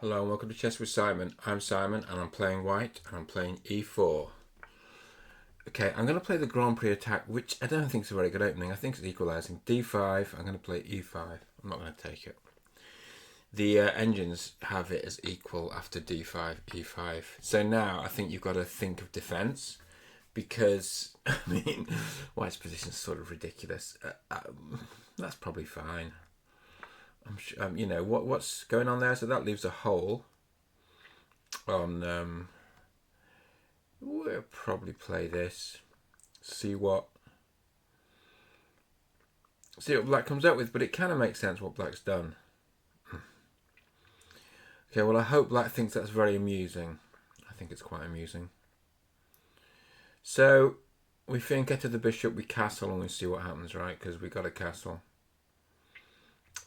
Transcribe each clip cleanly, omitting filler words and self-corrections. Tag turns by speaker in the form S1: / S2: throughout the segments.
S1: Hello and welcome to Chess with Simon. I'm Simon and I'm playing white and I'm playing e4. Okay, I'm going to play the Grand Prix Attack, which I don't think is a very good opening. I think it's equalising. d5, I'm going to play e5. I'm not going to take it. The engines have it as equal after d5, e5. So now I think you've got to think of defence because, I mean, white's position is sort of ridiculous. That's probably fine. I'm sure, you know, what's going on there? So that leaves a hole on... we'll probably play this. See what black comes up with, but it kind of makes sense what black's done. Okay, well I hope black thinks that's very amusing. I think it's quite amusing. So we think get to the bishop, we castle and we see what happens, right? Because we got a castle.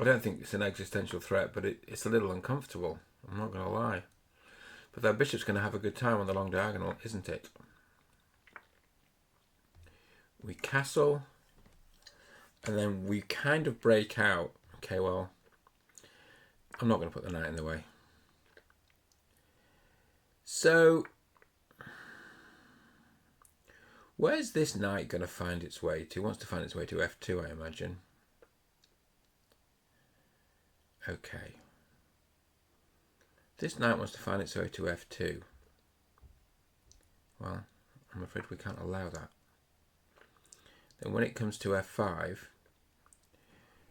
S1: I don't think it's an existential threat, but it's a little uncomfortable. I'm not going to lie. But that bishop's going to have a good time on the long diagonal, isn't it? We castle. And then we kind of break out. Okay, well, I'm not going to put the knight in the way. So, where's this knight going to find its way to? It wants to find its way to f2, I imagine. Okay. This knight wants to find its way to f2. Well, I'm afraid we can't allow that. Then when it comes to f5,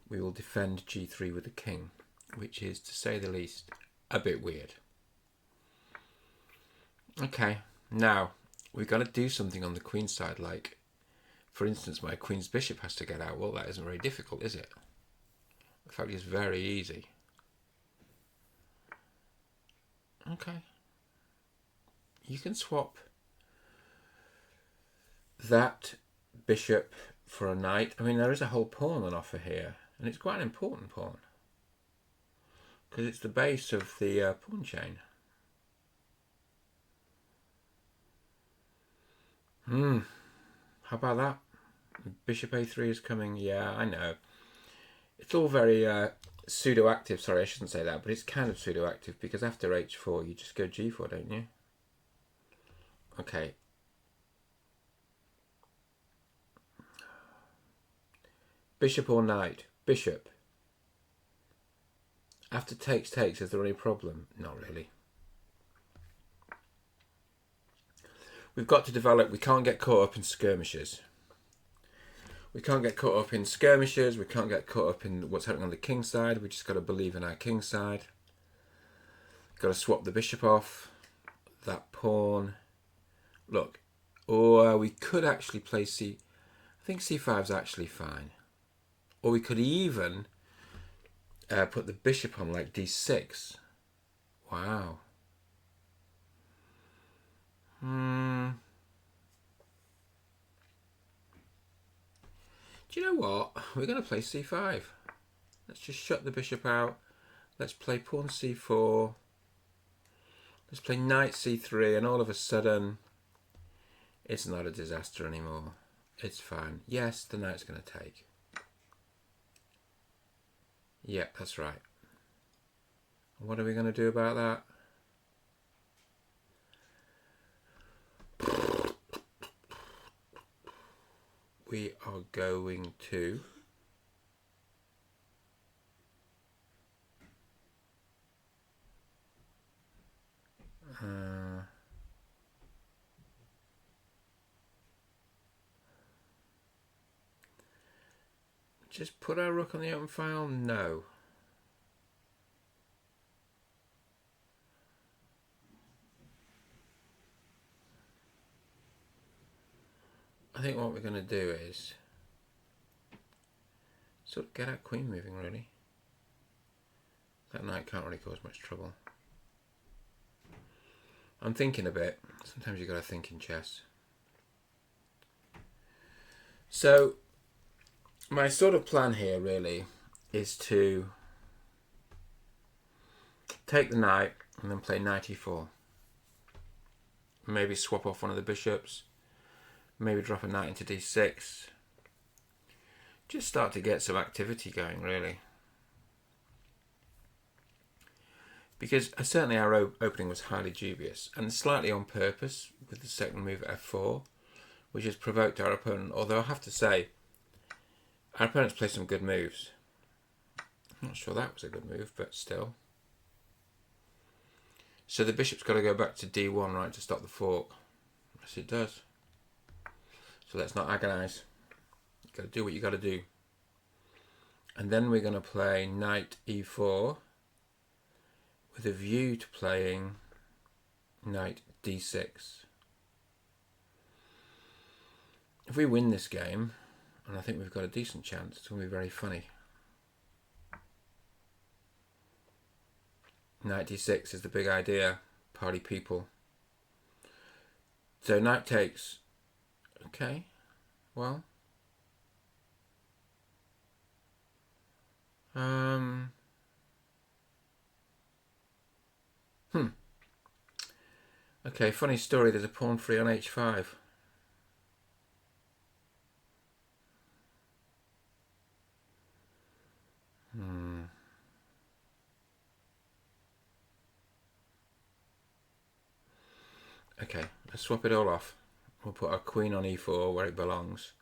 S1: we will defend g3 with the king, which is, to say the least, a bit weird. Okay, now we've got to do something on the queen side, like, for instance, my queen's bishop has to get out. Well, that isn't very difficult, is it? In fact, it's very easy. Okay. You can swap that bishop for a knight. I mean, there is a whole pawn on offer here, and it's quite an important pawn because it's the base of the pawn chain. How about that? Bishop a3 is coming. Yeah, I know. It's all very pseudo-active. Sorry, I shouldn't say that, but it's kind of pseudo-active because after h4, you just go g4, don't you? Okay. Bishop or knight? Bishop. After takes, is there any problem? Not really. We've got to develop, we can't get caught up in skirmishes. We can't get caught up in skirmishes, we can't get caught up in what's happening on the king side, we just got to believe in our king side. Got to swap the bishop off, that pawn. Look, or we could actually play I think c5 is actually fine. Or we could even put the bishop on like d6. Wow. Do you know what? We're going to play c5. Let's just shut the bishop out. Let's play pawn c4. Let's play knight c3, and all of a sudden, it's not a disaster anymore. It's fine. Yes, the knight's going to take. Yeah, that's right. What are we going to do about that? We are going to just put our rook on the open file? No. I think what we're going to do is sort of get our queen moving, really. That knight can't really cause much trouble. I'm thinking a bit. Sometimes you've got to think in chess. So, my sort of plan here, really, is to take the knight and then play knight e4. Maybe swap off one of the bishops. Maybe drop a knight into d6. Just start to get some activity going, really. Because certainly our opening was highly dubious, and slightly on purpose with the second move at f4, which has provoked our opponent. Although I have to say, our opponent's played some good moves. I'm not sure that was a good move, but still. So the bishop's got to go back to d1, right, to stop the fork. Yes, it does. So let's not agonise. You've got to do what you got to do. And then we're going to play knight e4 with a view to playing knight d6. If we win this game, and I think we've got a decent chance, it's going to be very funny. Knight d6 is the big idea, party people. So knight takes. Okay, well. Okay, funny story, there's a pawn free on h5. Okay, let's swap it all off. We'll put our queen on e4 where it belongs.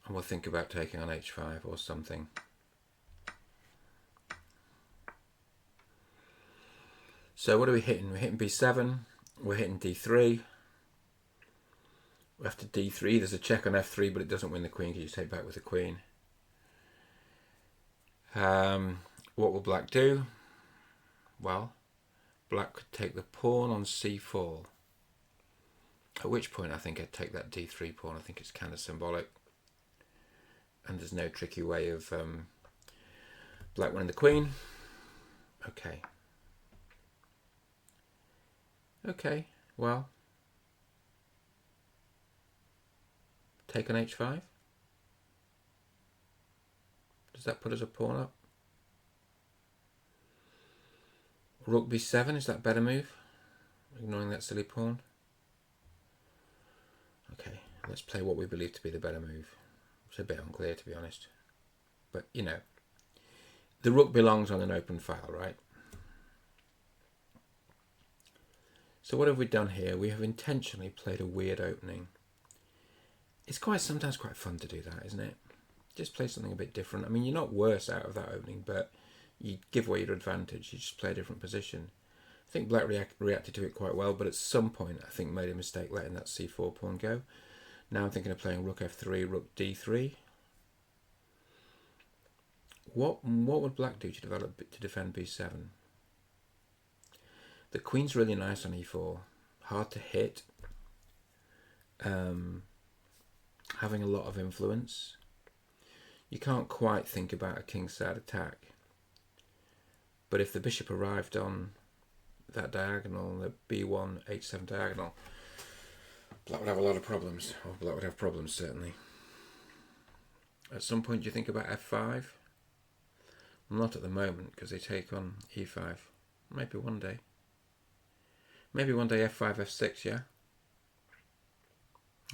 S1: And we'll think about taking on h5 or something. So what are we hitting? We're hitting b7. We're hitting d3. After d3, there's a check on f3, but it doesn't win the queen because you take back with the queen. What will black do? Well, black could take the pawn on c4. At which point I think I'd take that d3 pawn. I think it's kind of symbolic. And there's no tricky way of black winning the queen. Okay. Okay, well. Take on h5. Does that put us a pawn up? Rook b7, is that a better move? Ignoring that silly pawn. Okay, let's play what we believe to be the better move. It's a bit unclear, to be honest. But, you know, the rook belongs on an open file, right? So what have we done here? We have intentionally played a weird opening. It's sometimes quite fun to do that, isn't it? Just play something a bit different. I mean, you're not worse out of that opening, but you give away your advantage. You just play a different position. I think black reacted to it quite well, but at some point I think made a mistake letting that c4 pawn go. Now I'm thinking of playing rook f3, rook d3. What would black do to defend b7? The queen's really nice on e4. Hard to hit. Having a lot of influence. You can't quite think about a kingside attack. But if the bishop arrived on that diagonal, the b1, h7 diagonal, black would have a lot of problems. Or black would have problems, certainly. At some point, do you think about f5? Not at the moment, because they take on e5. Maybe one day. Maybe one day f5, f6, yeah?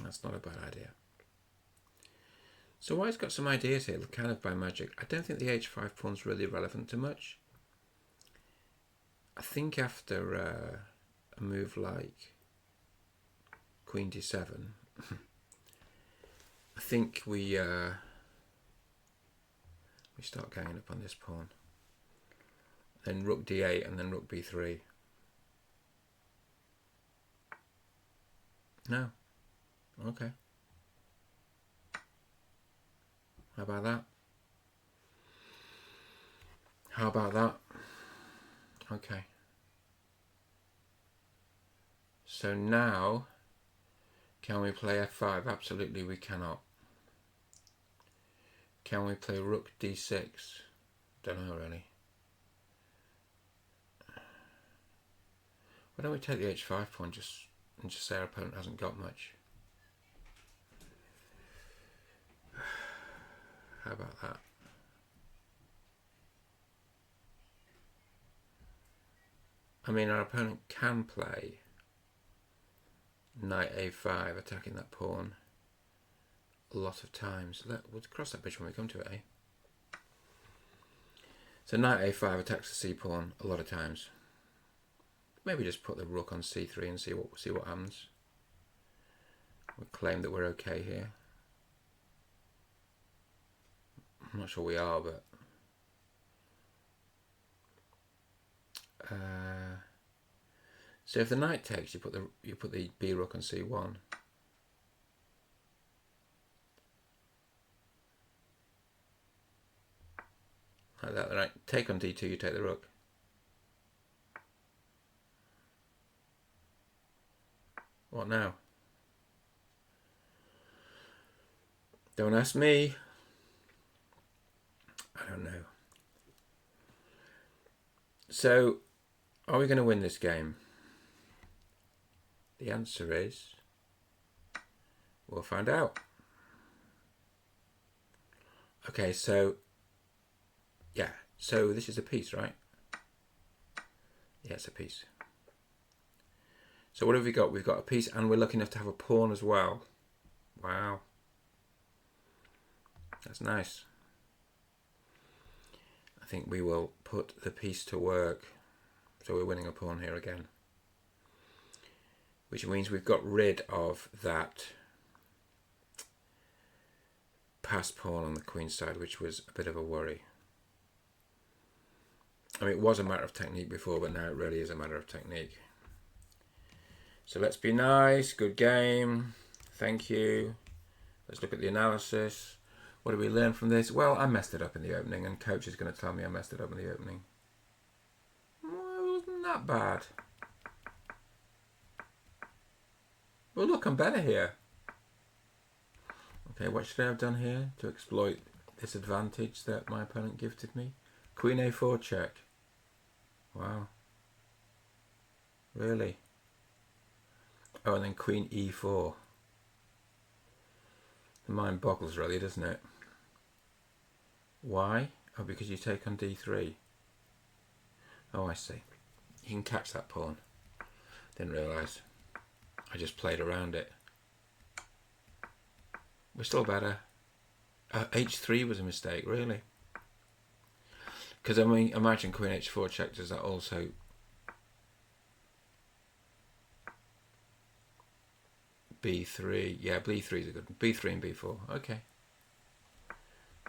S1: That's not a bad idea. So White's got some ideas here, kind of by magic. I don't think the h5 pawn's really relevant to much. I think after a move like queen d7, I think we start ganging up on this pawn. Then rook d8 and then rook b3. No. Okay. How about that? How about that? Okay. So now, can we play f5? Absolutely we cannot. Can we play rook d6? Don't know really. Why don't we take the h5 pawn and just say our opponent hasn't got much? How about that? I mean, our opponent can play knight a5, attacking that pawn a lot of times. We'll cross that bridge when we come to it, eh? So knight a5 attacks the c pawn a lot of times. Maybe just put the rook on c3 and see what happens. We claim that we're okay here. I'm not sure we are, but so if the knight takes, you put the b rook on c1. Like that, right? Take on d2, you take the rook. What now? Don't ask me. I don't know. So, are we going to win this game? The answer is, we'll find out. Okay, so, yeah. So this is a piece, right? Yeah, it's a piece. So what have we got? We've got a piece and we're lucky enough to have a pawn as well. Wow. That's nice. I think we will put the piece to work. So we're winning a pawn here again. Which means we've got rid of that passed pawn on the queen side, which was a bit of a worry. I mean, it was a matter of technique before, but now it really is a matter of technique. So let's be nice. Good game. Thank you. Let's look at the analysis. What did we learn from this? Well, I messed it up in the opening, and coach is going to tell me I messed it up in the opening. Well, it wasn't that bad. Well, look, I'm better here. Okay, what should I have done here to exploit this advantage that my opponent gifted me? Queen a4 check. Wow. Really? Oh, and then queen e4. The mind boggles really, doesn't it? Why? Oh, because you take on d3. Oh, I see. You can catch that pawn. Didn't realise. I just played around it. We're still better. h3 was a mistake, really. Because I mean, imagine queen h4 check, does that also... b3, yeah, b3 is a good one. b3 and b4, okay.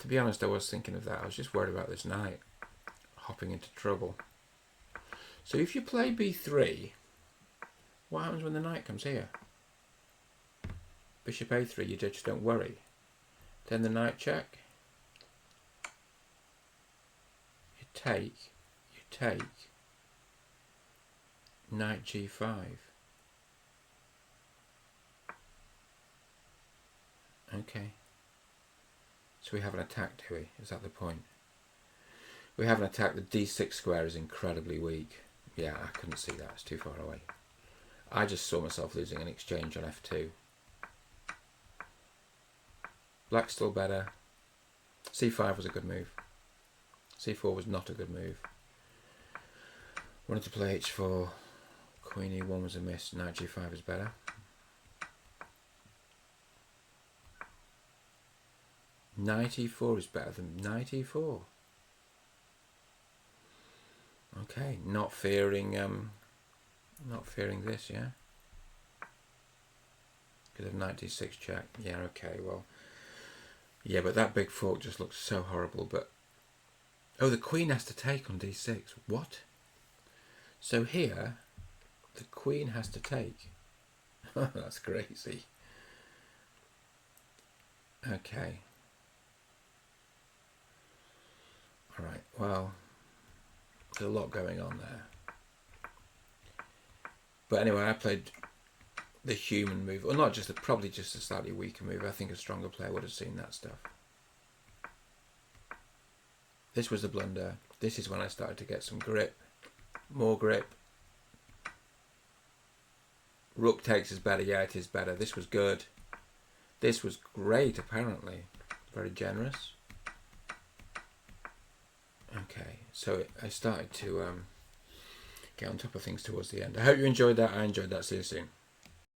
S1: To be honest, I was thinking of that. I was just worried about this knight hopping into trouble. So if you play b3, what happens when the knight comes here? Bishop a3, you just don't worry. Then the knight check. You take. Knight g5. Okay. So we haven't attacked, do we? Is that the point? We haven't attacked. The d6 square is incredibly weak. Yeah, I couldn't see that. It's too far away. I just saw myself losing an exchange on f2. Black's still better. c5 was a good move. c4 was not a good move. Wanted to play h4. Queen e1 was a miss. Knight g5 is better. Knight e4 is better than knight e4. Okay, not fearing this, yeah. Because of knight d6 check. Yeah, okay, well, yeah, but that big fork just looks so horrible. But oh, the queen has to take on d6. What? So here, the queen has to take. That's crazy. Okay. All right. Well, there's a lot going on there. But anyway, I played the human move, or not just probably just a slightly weaker move. I think a stronger player would have seen that stuff. This was the blunder. This is when I started to get some grip, more grip. Rook takes is better. Yeah, it is better. This was good. This was great, apparently. Very generous. Okay, so I started to get on top of things towards the end. I hope you enjoyed that. I enjoyed that. See you soon.